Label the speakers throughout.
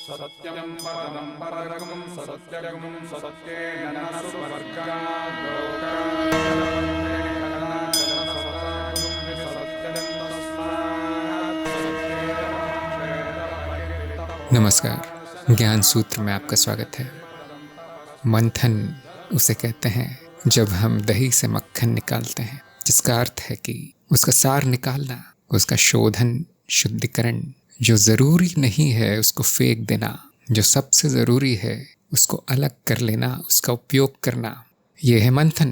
Speaker 1: सत्यं परं परगं सत्यगं सत्येन न सुवर्गात् लोकात्
Speaker 2: नमस्कार। ज्ञान सूत्र में आपका स्वागत है। मंथन उसे कहते हैं जब हम दही से मक्खन निकालते हैं, जिसका अर्थ है कि उसका सार निकालना, उसका शोधन, शुद्धिकरण, जो जरूरी नहीं है उसको फेंक देना, जो सबसे जरूरी है उसको अलग कर लेना, उसका उपयोग करना, यह है मंथन।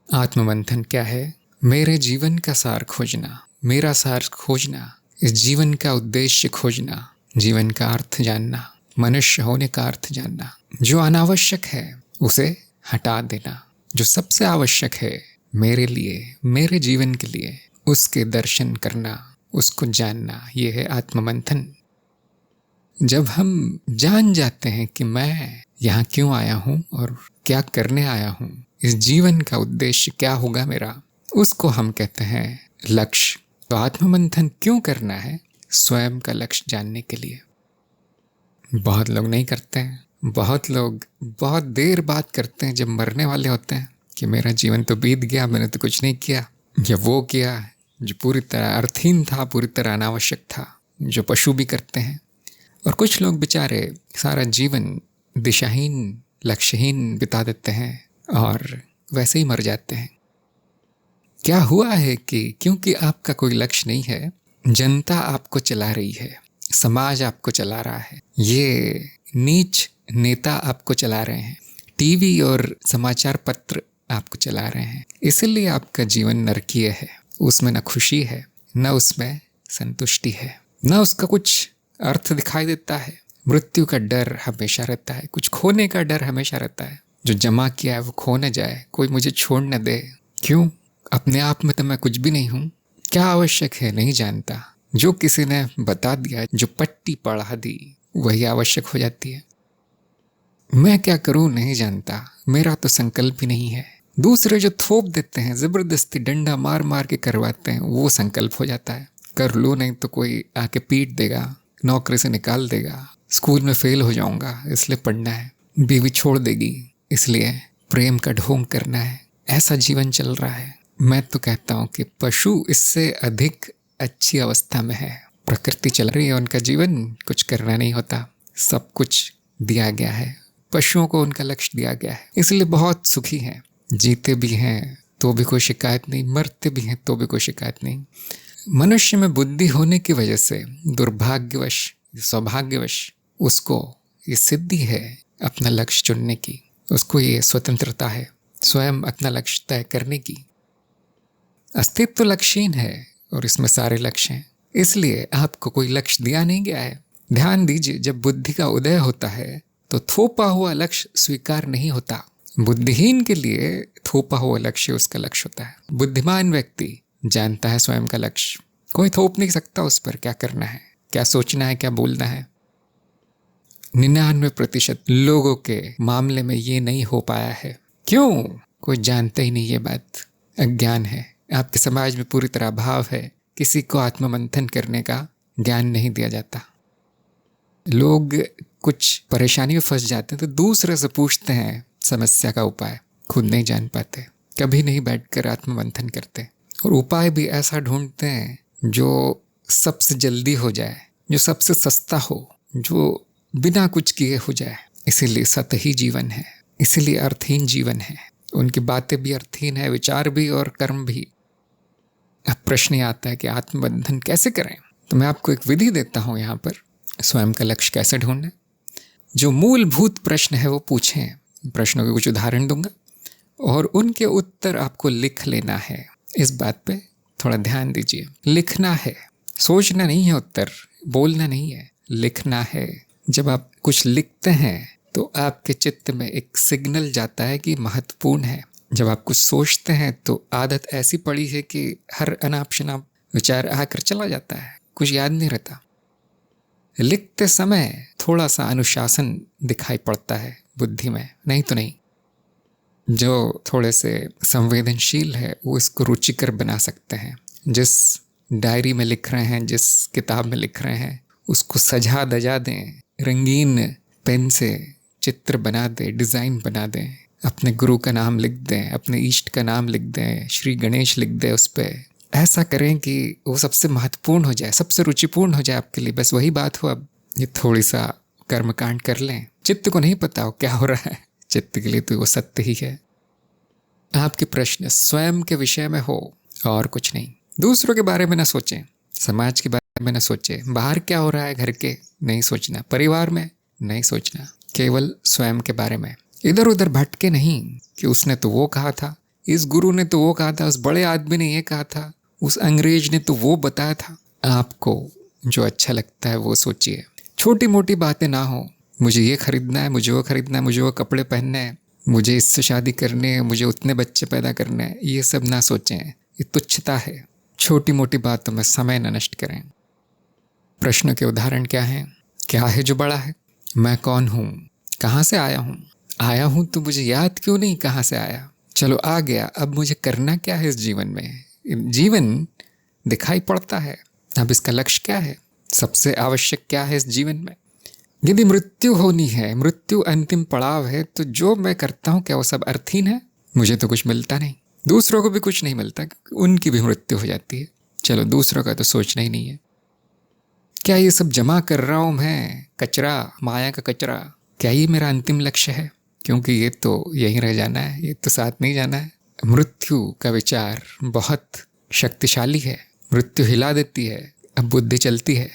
Speaker 2: आत्ममंथन क्या है? मेरे जीवन का सार खोजना, मेरा सार खोजना, इस जीवन का उद्देश्य खोजना, जीवन का अर्थ जानना, मनुष्य होने का अर्थ जानना। जो अनावश्यक है उसे हटा देना, जो सबसे आवश्यक है मेरे लिए, मेरे जीवन के लिए, उसके दर्शन करना, उसको जानना, यह है आत्ममंथन। जब हम जान जाते हैं कि मैं यहाँ क्यों आया हूँ और क्या करने आया हूँ, इस जीवन का उद्देश्य क्या होगा मेरा, उसको हम कहते हैं लक्ष्य। तो आत्ममंथन क्यों करना है? स्वयं का लक्ष्य जानने के लिए। बहुत लोग नहीं करते हैं। बहुत लोग बहुत देर बाद करते हैं, जब मरने वाले होते हैं, कि मेरा जीवन तो बीत गया, मैंने तो कुछ नहीं किया, या वो किया जो पूरी तरह अर्थहीन था, पूरी तरह अनावश्यक था, जो पशु भी करते हैं। और कुछ लोग बेचारे सारा जीवन दिशाहीन, लक्ष्यहीन बिता देते हैं और वैसे ही मर जाते हैं। क्या हुआ है कि क्योंकि आपका कोई लक्ष्य नहीं है, जनता आपको चला रही है, समाज आपको चला रहा है, ये नीच नेता आपको चला रहे हैं, टीवी और समाचार पत्र आपको चला रहे हैं, इसलिए आपका जीवन नरकीय है। उसमें न खुशी है, न उसमें संतुष्टि है, न उसका कुछ अर्थ दिखाई देता है। मृत्यु का डर हमेशा रहता है, कुछ खोने का डर हमेशा रहता है। जो जमा किया है वो खो न जाए, कोई मुझे छोड़ न दे। क्यों? अपने आप में तो मैं कुछ भी नहीं हूँ। क्या आवश्यक है नहीं जानता। जो किसी ने बता दिया, जो पट्टी पढ़ा दी, वही आवश्यक हो जाती है। मैं क्या करूँ नहीं जानता, मेरा तो संकल्प ही नहीं है। दूसरे जो थोप देते हैं, जबरदस्ती डंडा मार मार के करवाते हैं, वो संकल्प हो जाता है। कर लो नहीं तो कोई आके पीट देगा, नौकरी से निकाल देगा, स्कूल में फेल हो जाऊंगा इसलिए पढ़ना है, बीवी छोड़ देगी इसलिए प्रेम का ढोंग करना है। ऐसा जीवन चल रहा है। मैं तो कहता हूँ कि पशु इससे अधिक अच्छी अवस्था में है। प्रकृति चल रही है, उनका जीवन कुछ करना नहीं होता, सब कुछ दिया गया है। पशुओं को उनका लक्ष्य दिया गया है, इसलिए बहुत सुखी हैं। जीते भी हैं तो भी कोई शिकायत नहीं, मरते भी हैं तो भी कोई शिकायत नहीं। मनुष्य में बुद्धि होने की वजह से दुर्भाग्यवश, सौभाग्यवश उसको ये सिद्धि है अपना लक्ष्य चुनने की, उसको ये स्वतंत्रता है स्वयं अपना लक्ष्य तय करने की। अस्तित्व लक्ष्यहीन है और इसमें सारे लक्ष्य हैं, इसलिए आपको कोई लक्ष्य दिया नहीं गया है। ध्यान दीजिए, जब बुद्धि का उदय होता है तो थोपा हुआ लक्ष्य स्वीकार नहीं होता। बुद्धिहीन के लिए थोपा हुआ लक्ष्य उसका लक्ष्य होता है। बुद्धिमान व्यक्ति जानता है स्वयं का लक्ष्य, कोई थोप नहीं सकता उस पर क्या करना है, क्या सोचना है, क्या बोलना है। 99% लोगों के मामले में ये नहीं हो पाया है। क्यों? कोई जानता ही नहीं ये बात। अज्ञान है। आपके समाज में पूरी तरह अभाव है। किसी को आत्ममंथन करने का ज्ञान नहीं दिया जाता। लोग कुछ परेशानी में फंस जाते हैं तो दूसरे से पूछते हैं समस्या का उपाय, खुद नहीं जान पाते, कभी नहीं बैठकर आत्ममंथन करते। और उपाय भी ऐसा ढूंढते हैं जो सबसे जल्दी हो जाए, जो सबसे सस्ता हो, जो बिना कुछ किए हो जाए। इसीलिए सतही जीवन है, इसीलिए अर्थहीन जीवन है। उनकी बातें भी अर्थहीन है, विचार भी और कर्म भी। अब प्रश्न ये आता है कि आत्मबंधन कैसे करें? तो मैं आपको एक विधि देता हूँ यहाँ पर, स्वयं का लक्ष्य कैसे ढूंढें। जो मूलभूत प्रश्न है वो पूछें। प्रश्नों के कुछ उदाहरण दूंगा और उनके उत्तर आपको लिख लेना है। इस बात पे थोड़ा ध्यान दीजिए। लिखना है, सोचना नहीं है, उत्तर बोलना नहीं है, लिखना है। जब आप कुछ लिखते हैं तो आपके चित्त में एक सिग्नल जाता है कि महत्वपूर्ण है। जब आप कुछ सोचते हैं तो आदत ऐसी पड़ी है कि हर अनाप शनाप विचार आकर चला जाता है, कुछ याद नहीं रहता। लिखते समय थोड़ा सा अनुशासन दिखाई पड़ता है बुद्धि में, नहीं तो नहीं। जो थोड़े से संवेदनशील है वो इसको रुचिकर बना सकते हैं। जिस डायरी में लिख रहे हैं, जिस किताब में लिख रहे हैं, उसको सजा दजा दें, रंगीन पेन से चित्र बना दें, डिज़ाइन बना दें, अपने गुरु का नाम लिख दें, अपने इष्ट का नाम लिख दें, श्री गणेश लिख दें उस पर। ऐसा करें कि वो सबसे महत्वपूर्ण हो जाए, सबसे रुचिपूर्ण हो जाए आपके लिए। बस वही बात हो। अब ये थोड़ी सा कर्मकांड कर लें। चित्त को नहीं पता हो क्या हो रहा है, चित्त के लिए तो वो सत्य ही है। आपके प्रश्न स्वयं के विषय में हो और कुछ नहीं। दूसरों के बारे में ना सोचें, समाज के बारे में ना सोचें, बाहर क्या हो रहा है घर के नहीं सोचना, परिवार में नहीं सोचना, केवल स्वयं के बारे में। इधर उधर भटके नहीं कि उसने तो वो कहा था, इस गुरु ने तो वो कहा था, उस बड़े आदमी ने ये कहा था, उस अंग्रेज ने तो वो बताया था। आपको जो अच्छा लगता है वो सोचिए। छोटी मोटी बातें ना हो, मुझे ये खरीदना है, मुझे वो खरीदना है, मुझे वो कपड़े पहनने हैं, मुझे इससे शादी करनी है, मुझे उतने बच्चे पैदा करने हैं, ये सब ना सोचें। ये तुच्छता है। छोटी मोटी बातों में समय न नष्ट करें। प्रश्न के उदाहरण क्या हैं? क्या है जो बड़ा है? मैं कौन हूँ? कहाँ से आया हूँ? आया हूँ तो मुझे याद क्यों नहीं कहाँ से आया? चलो आ गया, अब मुझे करना क्या है इस जीवन में? जीवन दिखाई पड़ता है, अब इसका लक्ष्य क्या है? सबसे आवश्यक क्या है इस जीवन में? यदि मृत्यु होनी है, मृत्यु अंतिम पड़ाव है, तो जो मैं करता हूँ क्या वो सब अर्थहीन है? मुझे तो कुछ मिलता नहीं, दूसरों को भी कुछ नहीं मिलता, क्योंकि उनकी भी मृत्यु हो जाती है। चलो दूसरों का तो सोचना ही नहीं है। क्या ये सब जमा कर रहा हूँ मैं कचरा, माया का कचरा, क्या ये मेरा अंतिम लक्ष्य है? क्योंकि ये तो यहीं रह जाना है, ये तो साथ नहीं जाना है। मृत्यु का विचार बहुत शक्तिशाली है, मृत्यु हिला देती है, अब बुद्धि चलती है।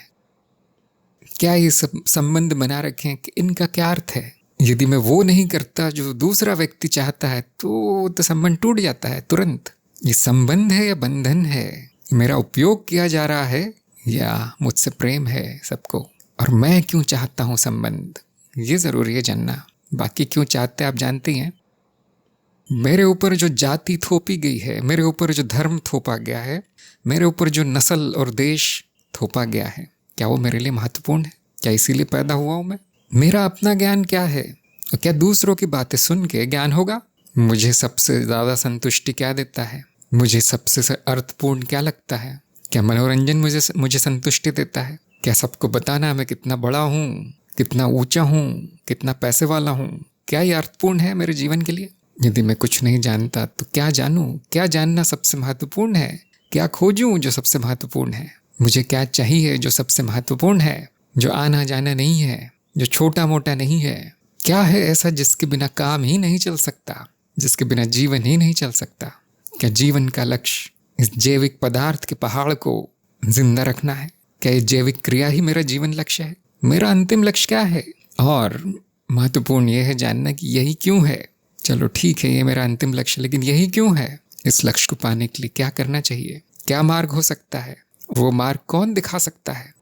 Speaker 2: क्या ये सब संबंध बना रखें कि इनका क्या अर्थ है? यदि मैं वो नहीं करता जो दूसरा व्यक्ति चाहता है तो संबंध टूट जाता है तुरंत। ये संबंध है या बंधन है? मेरा उपयोग किया जा रहा है या मुझसे प्रेम है सबको? और मैं क्यों चाहता हूँ संबंध, ये ज़रूरी है जानना। बाकी क्यों चाहते हैं आप जानते हैं। मेरे ऊपर जो जाति थोपी गई है, मेरे ऊपर जो धर्म थोपा गया है, मेरे ऊपर जो नस्ल और देश थोपा गया है, क्या वो मेरे लिए महत्वपूर्ण है? क्या इसीलिए पैदा हुआ हूँ मैं? मेरा अपना ज्ञान क्या है? और क्या दूसरों की बातें सुन के ज्ञान होगा? मुझे सबसे ज़्यादा संतुष्टि क्या देता है? मुझे सबसे अर्थपूर्ण क्या लगता है? क्या मनोरंजन मुझे संतुष्टि देता है? क्या सबको बताना मैं कितना बड़ा हूँ, कितना ऊंचा हूँ, कितना पैसे वाला हूँ, क्या ये अर्थपूर्ण है मेरे जीवन के लिए? यदि मैं कुछ नहीं जानता तो क्या जानूँ? क्या जानना सबसे महत्वपूर्ण है? क्या खोजूँ जो सबसे महत्वपूर्ण है? मुझे क्या चाहिए जो सबसे महत्वपूर्ण है, जो आना जाना नहीं है, जो छोटा मोटा नहीं है? क्या है ऐसा जिसके बिना काम ही नहीं चल सकता, जिसके बिना जीवन ही नहीं चल सकता? क्या जीवन का लक्ष्य इस जैविक पदार्थ के पहाड़ को जिंदा रखना है? क्या ये जैविक क्रिया ही मेरा जीवन लक्ष्य है? मेरा अंतिम लक्ष्य क्या है? और महत्वपूर्ण यह है जानना कि यही क्यों है। चलो ठीक है, ये मेरा अंतिम लक्ष्य, लेकिन यही क्यों है? इस लक्ष्य को पाने के लिए क्या करना चाहिए? क्या मार्ग हो सकता है? वो मार्ग कौन दिखा सकता है?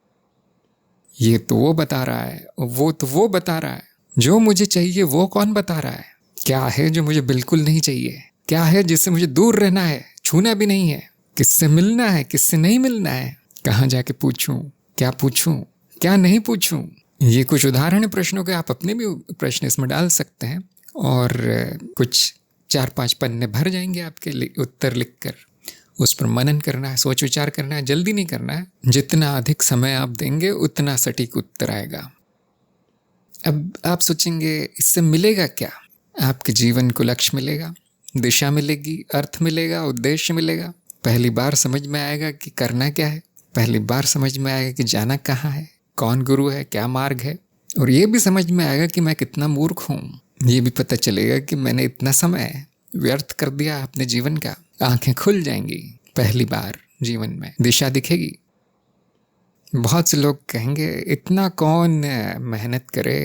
Speaker 2: ये तो वो बता रहा है, वो तो वो बता रहा है। जो मुझे चाहिए वो कौन बता रहा है? क्या है जो मुझे बिल्कुल नहीं चाहिए? क्या है जिससे मुझे दूर रहना है, छूना भी नहीं है? किससे मिलना है, किससे नहीं मिलना है? कहाँ जाके पूछूं, क्या पूछूं, क्या नहीं पूछूं? ये कुछ उदाहरण प्रश्नों के, आप अपने भी प्रश्न इसमें डाल सकते हैं और कुछ 4-5 पन्ने भर जाएंगे आपके उत्तर लिखकर। उस पर मनन करना है, सोच विचार करना है, जल्दी नहीं करना है। जितना अधिक समय आप देंगे उतना सटीक उत्तर आएगा। अब आप सोचेंगे इससे मिलेगा क्या? आपके जीवन को लक्ष्य मिलेगा, दिशा मिलेगी, अर्थ मिलेगा, उद्देश्य मिलेगा। पहली बार समझ में आएगा कि करना क्या है, पहली बार समझ में आएगा कि जाना कहाँ है, कौन गुरु है, क्या मार्ग है। और ये भी समझ में आएगा कि मैं कितना मूर्ख हूँ। ये भी पता चलेगा कि मैंने इतना समय व्यर्थ कर दिया अपने जीवन का। आंखें खुल जाएंगी, पहली बार जीवन में दिशा दिखेगी। बहुत से लोग कहेंगे इतना कौन मेहनत करे,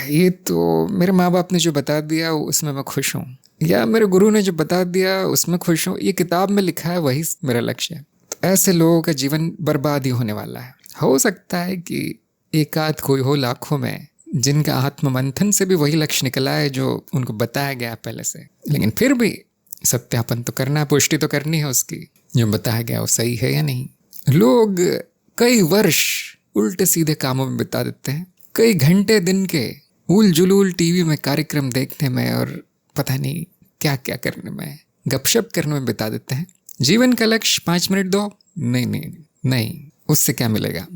Speaker 2: ये तो मेरे माँ बाप ने जो बता दिया उसमें मैं खुश हूँ, या मेरे गुरु ने जो बता दिया उसमें खुश हूँ, ये किताब में लिखा है वही मेरा लक्ष्य है। तो ऐसे लोगों का जीवन बर्बाद ही होने वाला है। हो सकता है कि एक आध कोई हो लाखों में जिनका आत्म मंथन से भी वही लक्ष्य निकला है जो उनको बताया गया पहले से, लेकिन फिर भी सत्यापन तो करना, पुष्टि तो करनी है उसकी, जो बताया गया वो सही है या नहीं। लोग कई वर्ष उल्टे सीधे कामों में बिता देते हैं, कई घंटे दिन के उल जुलूल टीवी में कार्यक्रम देखने में और पता नहीं क्या क्या करने में, गपशप करने में बिता देते हैं। जीवन का लक्ष्य 5 मिनट दो, नहीं नहीं नहीं, उससे क्या मिलेगा?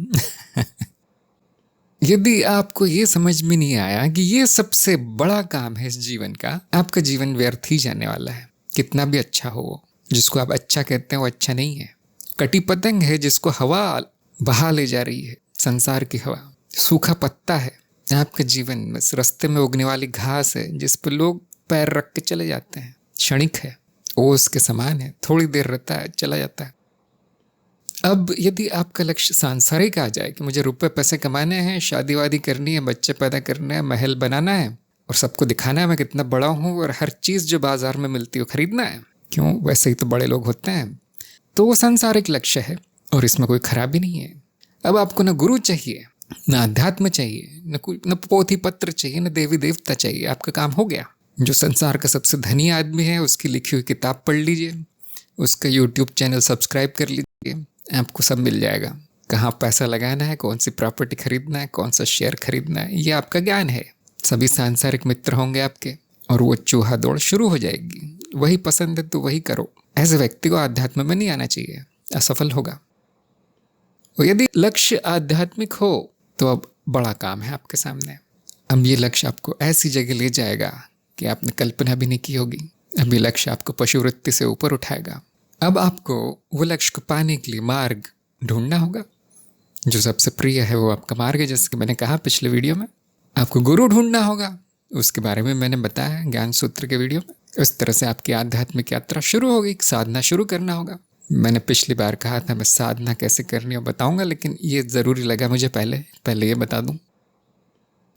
Speaker 2: यदि आपको ये समझ में नहीं आया कि ये सबसे बड़ा काम है इस जीवन का, आपका जीवन व्यर्थ ही जाने वाला है। कितना भी अच्छा हो वो, जिसको आप अच्छा कहते हैं वो अच्छा नहीं है। कटी पतंग है जिसको हवा बहा ले जा रही है, संसार की हवा। सूखा पत्ता है आपका जीवन, बस रास्ते में उगने वाली घास है जिस पर लोग पैर रख के चले जाते हैं। क्षणिक है, ओस के समान है, थोड़ी देर रहता है चला जाता है। अब यदि आपका लक्ष्य सांसारिक आ जाए कि मुझे रुपए पैसे कमाने हैं, शादी वादी करनी है, बच्चे पैदा करने हैं, महल बनाना है और सबको दिखाना है मैं कितना बड़ा हूँ, और हर चीज़ जो बाजार में मिलती है वो खरीदना है, क्यों, वैसे ही तो बड़े लोग होते हैं, तो वो सांसारिक लक्ष्य है और इसमें कोई खराबी नहीं है। अब आपको न गुरु चाहिए, न अध्यात्म चाहिए, न पोथी पत्र चाहिए, न देवी देवता चाहिए। आपका काम हो गया। जो संसार का सबसे धनी आदमी है उसकी लिखी हुई किताब पढ़ लीजिए, उसका यूट्यूब चैनल सब्सक्राइब कर लीजिए, आपको सब मिल जाएगा। कहाँ पैसा लगाना है, कौन सी प्रॉपर्टी खरीदना है, कौन सा शेयर खरीदना है, ये आपका ज्ञान है। सभी सांसारिक मित्र होंगे आपके और वो चूहा दौड़ शुरू हो जाएगी। वही पसंद है तो वही करो। ऐसे व्यक्ति को आध्यात्म में नहीं आना चाहिए, असफल होगा। और यदि लक्ष्य आध्यात्मिक हो तो अब बड़ा काम है आपके सामने। अब ये लक्ष्य आपको ऐसी जगह ले जाएगा कि आपने कल्पना भी नहीं की होगी। अब ये लक्ष्य आपको पशुवृत्ति से ऊपर उठाएगा। अब आपको वो लक्ष्य को पाने के लिए मार्ग ढूंढना होगा। जो सबसे प्रिय है वो आपका मार्ग है, जैसे कि मैंने कहा पिछले वीडियो में। आपको गुरु ढूंढना होगा, उसके बारे में मैंने बताया ज्ञान सूत्र के वीडियो में। इस तरह से आपकी आध्यात्मिक यात्रा शुरू होगी। साधना शुरू करना होगा। मैंने पिछली बार कहा था मैं साधना कैसे करनी है बताऊंगा, लेकिन ये ज़रूरी लगा मुझे पहले ये बता दूं।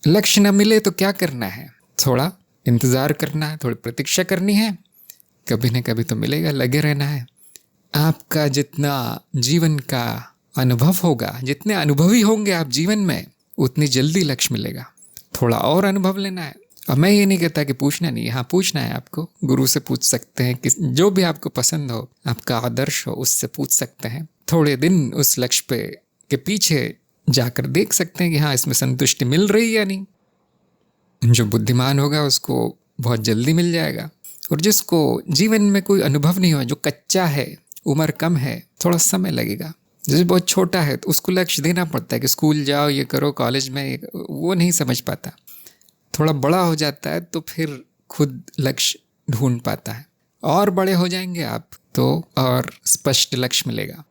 Speaker 2: लक्ष्य न मिले तो क्या करना है, थोड़ा इंतज़ार करना है, थोड़ी प्रतीक्षा करनी है, कभी न कभी तो मिलेगा, लगे रहना है। आपका जितना जीवन का अनुभव होगा, जितने अनुभवी होंगे आप जीवन में, उतनी जल्दी लक्ष्य मिलेगा। थोड़ा और अनुभव लेना है। और मैं ये नहीं कहता कि पूछना नहीं, हाँ पूछना है आपको। गुरु से पूछ सकते हैं, कि जो भी आपको पसंद हो, आपका आदर्श हो, उससे पूछ सकते हैं। थोड़े दिन उस लक्ष्य पे के पीछे जाकर देख सकते हैं कि हाँ इसमें संतुष्टि मिल रही है या नहीं। जो बुद्धिमान होगा उसको बहुत जल्दी मिल जाएगा, और जिसको जीवन में कोई अनुभव नहीं हुआ, जो कच्चा है, उम्र कम है, थोड़ा समय लगेगा। जैसे बहुत छोटा है तो उसको लक्ष्य देना पड़ता है कि स्कूल जाओ, ये करो, कॉलेज में, वो नहीं समझ पाता। थोड़ा बड़ा हो जाता है तो फिर खुद लक्ष्य ढूंढ पाता है। और बड़े हो जाएंगे आप तो और स्पष्ट लक्ष्य मिलेगा।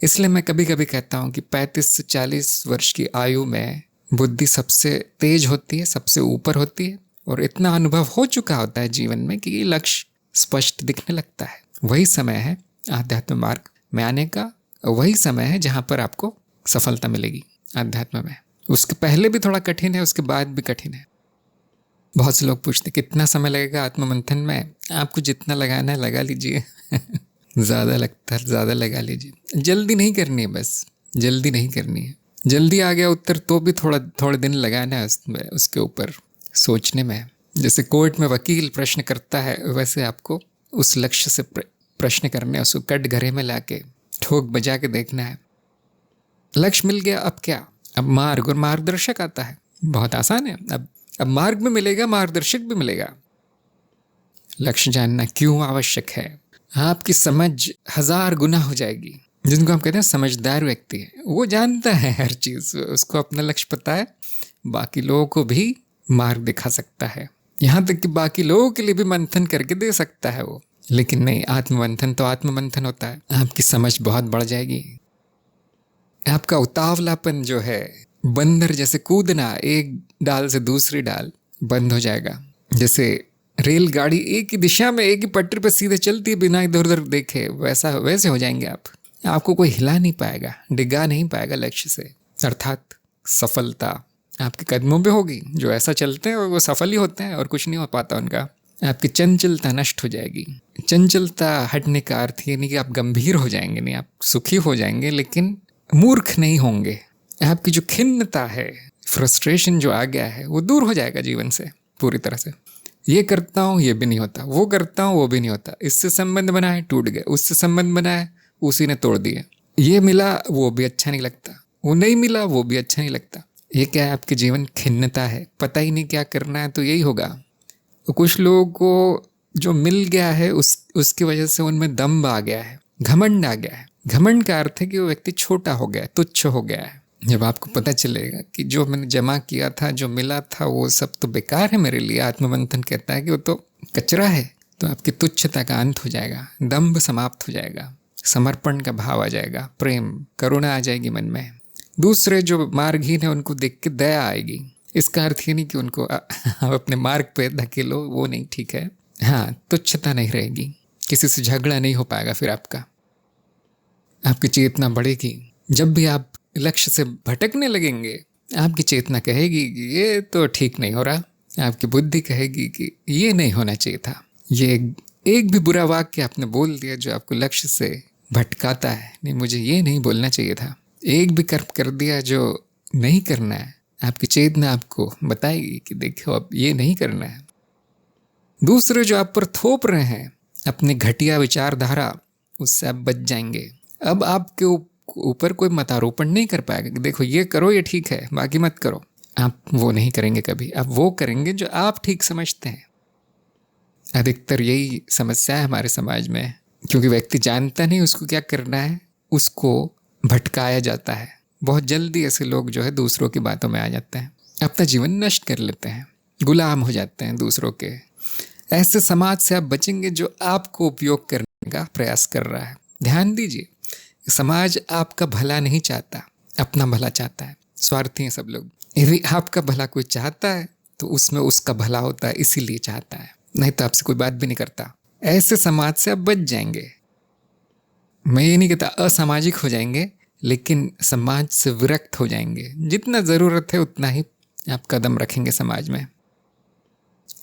Speaker 2: इसलिए मैं कभी कभी कहता हूँ कि 35 से 40 वर्ष की आयु में बुद्धि सबसे तेज होती है, सबसे ऊपर होती है, और इतना अनुभव हो चुका होता है जीवन में कि ये लक्ष्य स्पष्ट दिखने लगता है। वही समय है आध्यात्म मार्ग में आने का, वही समय है जहाँ पर आपको सफलता मिलेगी आध्यात्म में। उसके पहले भी थोड़ा कठिन है, उसके बाद भी कठिन है। बहुत से लोग पूछते कितना समय लगेगा आत्ममंथन में। आपको जितना लगाना है लगा लीजिए ज़्यादा लगता है ज़्यादा लगा लीजिए। जल्दी नहीं करनी है, बस जल्दी नहीं करनी है। जल्दी आ गया उत्तर तो भी थोड़े दिन लगाना है उसके ऊपर सोचने में। जैसे कोर्ट में वकील प्रश्न करता है, वैसे आपको उस लक्ष्य से प्रश्न करने, उसको कटघरे में लाके ठोक बजा के देखना है। लक्ष्य मिल गया, अब क्या? अब मार्ग और मार्गदर्शक आता है। बहुत आसान है। अब मार्ग भी मिलेगा, मार्गदर्शक भी मिलेगा। लक्ष्य जानना क्यों आवश्यक है, आपकी समझ 1000 गुना हो जाएगी। जिनको हम कहते हैं समझदार व्यक्ति है, वो जानता है हर चीज़, उसको अपना लक्ष्य पता है, बाकी लोगों को भी मार्ग दिखा सकता है, यहाँ तक कि बाकी लोगों के लिए भी मंथन करके दे सकता है वो। लेकिन नहीं, आत्ममंथन तो आत्ममंथन होता है। आपकी समझ बहुत बढ़ जाएगी। आपका उतावलापन जो है, बंदर जैसे कूदना एक डाल से दूसरी डाल, बंद हो जाएगा। जैसे रेलगाड़ी एक ही दिशा में एक ही पटरी पर सीधे चलती है बिना इधर उधर देखे, वैसे हो जाएंगे आप। आपको कोई हिला नहीं पाएगा, डिगा नहीं पाएगा लक्ष्य से। अर्थात सफलता आपके कदमों पे होगी। जो ऐसा चलते हैं वो सफल ही होते हैं और कुछ नहीं हो पाता उनका। आपकी चंचलता नष्ट हो जाएगी। चंचलता हटने का अर्थ ये नहीं कि आप गंभीर हो जाएंगे, नहीं, आप सुखी हो जाएंगे लेकिन मूर्ख नहीं होंगे। आपकी जो खिन्नता है, फ्रस्ट्रेशन जो आ गया है, वो दूर हो जाएगा जीवन से पूरी तरह से। ये करता हूँ ये भी नहीं होता, वो करता हूँ वो भी नहीं होता, इससे संबंध बनाए टूट गए, उससे संबंध बनाए उसी ने तोड़ दिए, ये मिला वो भी अच्छा नहीं लगता, वो नहीं मिला वो भी अच्छा नहीं लगता। ये क्या है? आपके जीवन खिन्नता है, पता ही नहीं क्या करना है, तो यही होगा। कुछ लोगों को जो मिल गया है उसकी वजह से उनमें दम्भ आ गया है, घमंड आ गया है। घमंड का अर्थ है कि वो व्यक्ति छोटा हो गया है, तुच्छ हो गया है। जब आपको पता चलेगा कि जो मैंने जमा किया था, जो मिला था, वो सब तो बेकार है मेरे लिए, आत्ममंथन कहता है कि वो तो कचरा है, तो आपकी तुच्छता का अंत हो जाएगा, दंभ समाप्त हो जाएगा, समर्पण का भाव आ जाएगा, प्रेम करुणा आ जाएगी मन में। दूसरे जो मार्गहीन है उनको देख के दया आएगी। इसका अर्थ ये नहीं कि उनको आप अपने मार्ग पे धकेलो, वो नहीं ठीक है। हाँ, तुच्छता नहीं रहेगी, किसी से झगड़ा नहीं हो पाएगा, फिर आपकी चेतना बढ़ेगी। जब भी आप लक्ष्य से भटकने लगेंगे, आपकी चेतना कहेगी कि ये तो ठीक नहीं हो रहा, आपकी बुद्धि कहेगी कि ये नहीं होना चाहिए था, ये एक भी बुरा वाक्य आपने बोल दिया जो आपको लक्ष्य से भटकाता है, नहीं मुझे ये नहीं बोलना चाहिए था, एक भी कर्म कर दिया जो नहीं करना है, आपकी चेतना आपको बताएगी कि देखो अब ये नहीं करना है। दूसरे जो आप पर थोप रहे हैं अपनी घटिया विचारधारा, उससे आप बच जाएंगे। अब आपके ऊपर कोई मतारोपण नहीं कर पाएगा कि देखो ये करो, ये ठीक है, बाकी मत करो। आप वो नहीं करेंगे कभी, आप वो करेंगे जो आप ठीक समझते हैं। अधिकतर यही समस्या है हमारे समाज में, क्योंकि व्यक्ति जानता नहीं उसको क्या करना है, उसको भटकाया जाता है। बहुत जल्दी ऐसे लोग जो है दूसरों की बातों में आ जाते हैं, अपना जीवन नष्ट कर लेते हैं, गुलाम हो जाते हैं दूसरों के। ऐसे समाज से आप बचेंगे जो आपको उपयोग करने का प्रयास कर रहा है। ध्यान दीजिए, समाज आपका भला नहीं चाहता, अपना भला चाहता है। स्वार्थी हैं सब लोग। यदि आपका भला कोई चाहता है तो उसमें उसका भला होता है, इसीलिए चाहता है, नहीं तो आपसे कोई बात भी नहीं करता। ऐसे समाज से आप बच जाएंगे। मैं ये नहीं कहता असामाजिक हो जाएंगे, लेकिन समाज से विरक्त हो जाएंगे। जितना ज़रूरत है उतना ही आप कदम रखेंगे समाज में।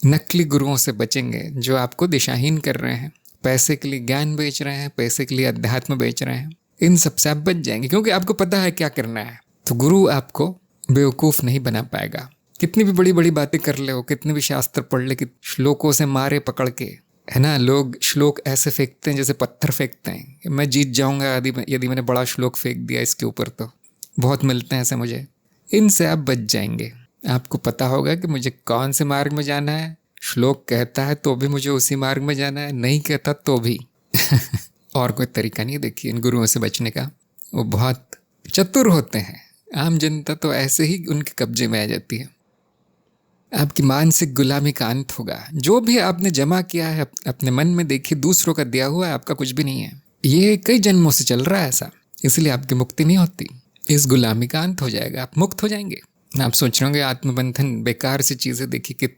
Speaker 2: नकली गुरुओं से बचेंगे जो आपको दिशाहीन कर रहे हैं, पैसे के लिए ज्ञान बेच रहे हैं, पैसे के लिए अध्यात्म बेच रहे हैं। इन सब से आप बच जाएंगे, क्योंकि आपको पता है क्या करना है। तो गुरु आपको बेवकूफ़ नहीं बना पाएगा। कितनी भी बड़ी बड़ी बातें कर ले, हो कितने भी शास्त्र पढ़ ले, कि श्लोकों से मारे पकड़ के, है ना, लोग श्लोक ऐसे फेंकते हैं जैसे पत्थर फेंकते हैं कि मैं जीत जाऊंगा यदि मैंने बड़ा श्लोक फेंक दिया इसके ऊपर। तो बहुत मिलते हैं ऐसे मुझे। इनसे आप बच जाएंगे। आपको पता होगा कि मुझे कौन से मार्ग में जाना है। श्लोक कहता है तो भी मुझे उसी मार्ग में जाना है, नहीं कहता तो भी। और कोई तरीका नहीं। देखिए, इन गुरुओं से बचने का, वो बहुत चतुर होते हैं। आम जनता तो ऐसे ही उनके कब्जे में आ जाती है। आपकी मानसिक गुलामी का अंत होगा। जो भी आपने जमा किया है अपने मन में, देखिए दूसरों का दिया हुआ है, आपका कुछ भी नहीं है। ये कई जन्मों से चल रहा है ऐसा, इसलिए आपकी मुक्ति नहीं होती। इस गुलामी का अंत हो जाएगा, आप मुक्त हो जाएंगे। आप सोच रहे होंगे आत्मबंधन बेकार सी चीज़ें, देखिए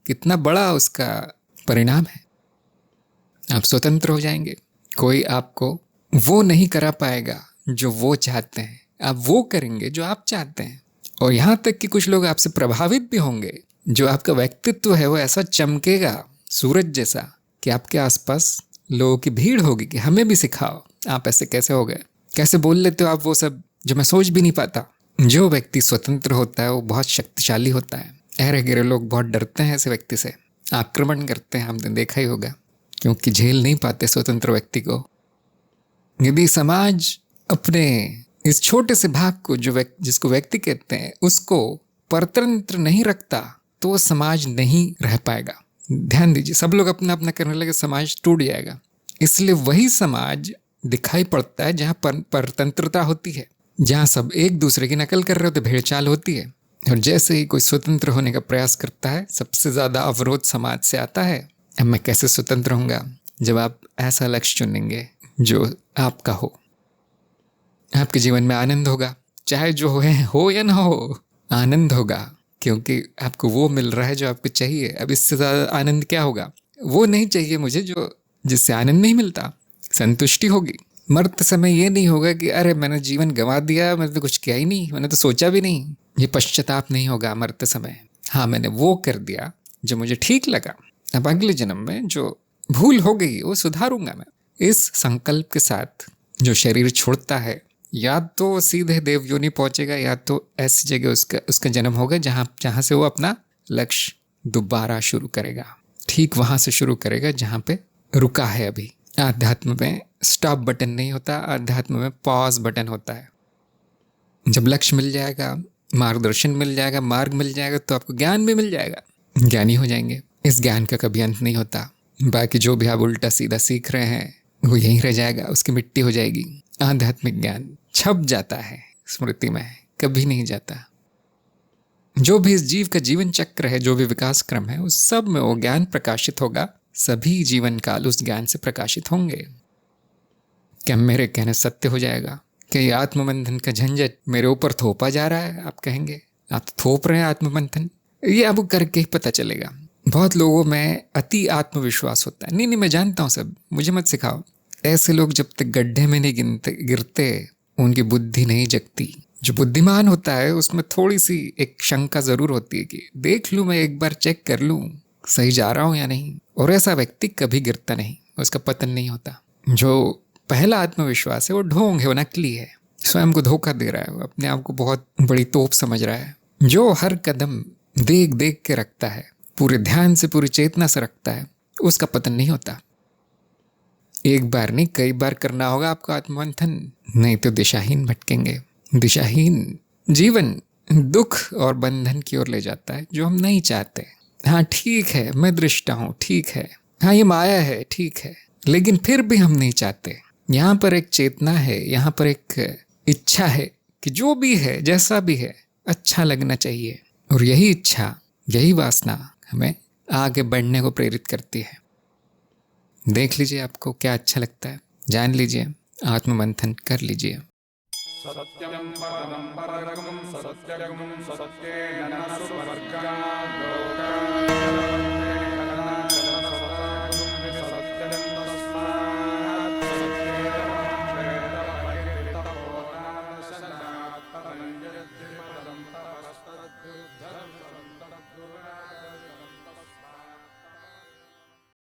Speaker 2: कितना बड़ा उसका परिणाम है। आप स्वतंत्र हो जाएंगे। कोई आपको वो नहीं करा पाएगा जो वो चाहते हैं, आप वो करेंगे जो आप चाहते हैं। और यहाँ तक कि कुछ लोग आपसे प्रभावित भी होंगे। जो आपका व्यक्तित्व है वो ऐसा चमकेगा सूरज जैसा कि आपके आसपास लोगों की भीड़ होगी कि हमें भी सिखाओ, आप ऐसे कैसे हो गए, कैसे बोल लेते हो आप वो सब जो मैं सोच भी नहीं पाता। जो व्यक्ति स्वतंत्र होता है वो बहुत शक्तिशाली होता है। अहरे गहरे लोग बहुत डरते हैं ऐसे व्यक्ति से, आक्रमण करते हैं, हमने देखा ही होगा, क्योंकि झेल नहीं पाते स्वतंत्र व्यक्ति को। यदि समाज अपने इस छोटे से भाग को, जिसको व्यक्ति कहते हैं, उसको परतंत्र नहीं रखता तो समाज नहीं रह पाएगा। ध्यान दीजिए, सब लोग अपना अपना करने लगे, समाज टूट जाएगा। इसलिए वही समाज दिखाई पड़ता है जहाँ परतंत्रता होती है, जहाँ सब एक दूसरे की नकल कर रहे होते, भेड़चाल होती है। और जैसे ही कोई स्वतंत्र होने का प्रयास करता है, सबसे ज़्यादा अवरोध समाज से आता है। अब मैं कैसे स्वतंत्र होऊंगा? जब आप ऐसा लक्ष्य चुनेंगे जो आपका हो। आपके जीवन में आनंद होगा, चाहे जो हो या ना हो, आनंद होगा, क्योंकि आपको वो मिल रहा है जो आपको चाहिए। अब इससे ज़्यादा आनंद क्या होगा? वो नहीं चाहिए मुझे जो जिससे आनंद नहीं मिलता। संतुष्टि होगी। मरते समय ये नहीं होगा कि अरे मैंने जीवन गंवा दिया, मैंने तो कुछ किया ही नहीं, मैंने तो सोचा भी नहीं। ये पश्चाताप नहीं होगा मरते समय। हाँ, मैंने वो कर दिया जो मुझे ठीक लगा, अब अगले जन्म में जो भूल हो गई वो सुधारूंगा मैं। इस संकल्प के साथ जो शरीर छोड़ता है, या तो सीधे देव योनि पहुंचेगा, या तो ऐसी जगह उसका जन्म होगा जहाँ से वो अपना लक्ष्य दोबारा शुरू करेगा। ठीक वहाँ से शुरू करेगा जहाँ पे रुका है अभी। आध्यात्म में स्टॉप बटन नहीं होता, आध्यात्म में पॉज बटन होता है। जब लक्ष्य मिल जाएगा, मार्गदर्शन मिल जाएगा, मार्ग मिल जाएगा, तो आपको ज्ञान भी मिल जाएगा, ज्ञानी हो जाएंगे। इस ज्ञान का कभी अंत नहीं होता। बाकी जो भी आप उल्टा सीधा सीख रहे हैं वो यहीं रह जाएगा, उसकी मिट्टी हो जाएगी। आध्यात्मिक ज्ञान छप जाता है, स्मृति में कभी नहीं जाता। जो भी इस जीव का जीवन चक्र है, जो भी विकास क्रम है, उस सब में वो ज्ञान प्रकाशित होगा। सभी जीवन काल उस ज्ञान से प्रकाशित होंगे। क्या मेरे कहने सत्य हो जाएगा? क्या ये आत्मबंधन का झंझट मेरे ऊपर थोपा जा रहा है? आप कहेंगे आप तो थोप रहे हैं आत्मबंधन। ये आपको करके ही पता चलेगा। बहुत लोगों में अति आत्मविश्वास होता है। नहीं, मैं जानता हूँ सब, मुझे मत सिखाओ। ऐसे लोग जब तक गड्ढे में नहीं गिरते उनकी बुद्धि नहीं जगती। जो बुद्धिमान होता है उसमें थोड़ी सी एक शंका जरूर होती है कि देख लूं, मैं एक बार चेक कर लूं सही जा रहा हूं या नहीं। और ऐसा व्यक्ति कभी गिरता नहीं, उसका पतन नहीं होता। जो पहला आत्मविश्वास है वो ढोंग है, वो नकली है, स्वयं को धोखा दे रहा है, वो अपने आप को बहुत बड़ी तोप समझ रहा है। जो हर कदम देख देख के रखता है, पूरे ध्यान से, पूरी चेतना से रखता है, उसका पतन नहीं होता। एक बार नहीं, कई बार करना होगा आपको आत्ममंथन, नहीं तो दिशाहीन भटकेंगे। दिशाहीन जीवन दुख और बंधन की ओर ले जाता है, जो हम नहीं चाहते। हाँ ठीक है, मैं दृष्टा हूँ, ठीक है, हाँ ये माया है, ठीक है, लेकिन फिर भी हम नहीं चाहते। यहाँ पर एक चेतना है, यहाँ पर एक इच्छा है कि जो भी है, जैसा भी है, अच्छा लगना चाहिए। और यही इच्छा, यही वासना हमें आगे बढ़ने को प्रेरित करती है। देख लीजिए आपको क्या अच्छा लगता है, जान लीजिए, आत्ममंथन कर लीजिए।
Speaker 1: सत्यं परमं परगं सत्यगं सत्येन न सुवर्गात् लोकात्